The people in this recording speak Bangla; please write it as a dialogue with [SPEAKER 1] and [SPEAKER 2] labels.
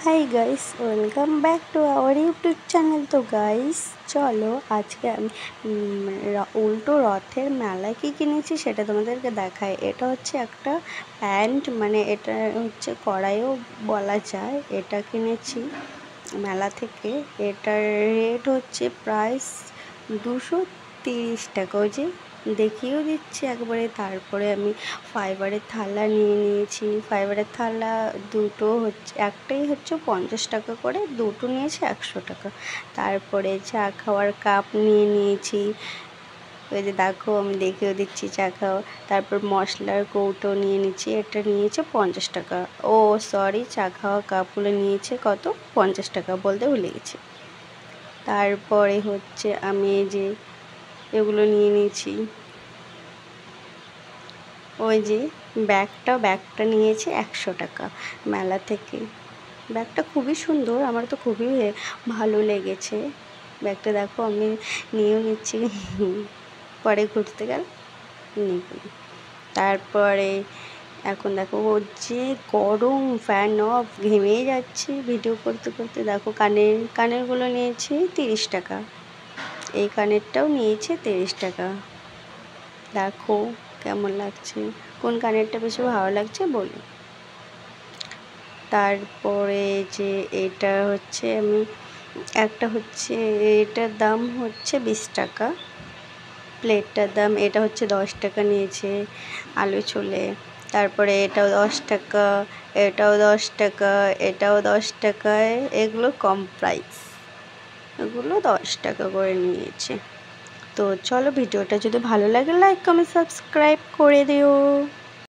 [SPEAKER 1] Hi guys, welcome back to our YouTube channel. তো গাইস চলো আজকে আমি উল্টো রথের মেলায় কী কিনেছি সেটা তোমাদেরকে দেখাই। এটা হচ্ছে একটা প্যান্ট, মানে এটা হচ্ছে কড়াইও বলা যায়। এটা কিনেছি মেলা থেকে। এটার রেট হচ্ছে প্রাইস 230 টাকা। ওই যে দেখিয়েও দিচ্ছি একবারে। তারপরে আমি ফাইবারের থালা নিয়ে নিয়েছি। ফাইবারের থালা দুটো হচ্ছে, একটাই হচ্ছে 50 টাকা করে, দুটো নিয়েছি 100 টাকা। তারপরে চা খাওয়ার কাপ নিয়ে নিয়েছি। ওই যে দেখো, আমি দেখেও দিচ্ছি চা খাওয়া। তারপর মশলার কৌটো নিয়ে নিচ্ছি, এটা নিয়েছে 50 টাকা। ও সরি, চা খাওয়া কাপগুলো নিয়েছে কত, 50 টাকা বলতে ভুলে গেছি। তারপরে হচ্ছে আমি এই যে এগুলো নিয়ে নিয়েছি। ওই যে ব্যাগটা নিয়েছে 100 টাকা মেলা থেকে। ব্যাগটা খুবই সুন্দর, আমার তো খুবই ভালো লেগেছে ব্যাগটা। দেখো আমি নিয়েও নিচ্ছি, পরে ঘুরতে গেলে নিব। তারপরে এখন দেখো ওর যে গরম, ফ্যান অফ, ঘেমেই যাচ্ছি ভিডিও করতে করতে। দেখো কানেরগুলো নিয়েছি 30 টাকা। এই কানেরটাও নিয়েছে 30 টাকা। দেখো কেমন লাগছে, কোন কানেরটা বেশি ভালো লাগছে বলি। তারপরে যে এটা হচ্ছে আমি একটা হচ্ছে, এটার দাম হচ্ছে 20 টাকা। প্লেটটার দাম এটা হচ্ছে 10 টাকা নিয়েছে, আলু ছোলে। তারপরে এটাও 10 টাকা, এটাও 10 টাকা, এটাও 10 টাকায়। এগুলো কম প্রাইস, এগুলো 10 টাকা করে নিয়েছে। তো চলো, ভিডিওটা যদি ভালো লাগে লাইক কমেন্ট সাবস্ক্রাইব করে দিও।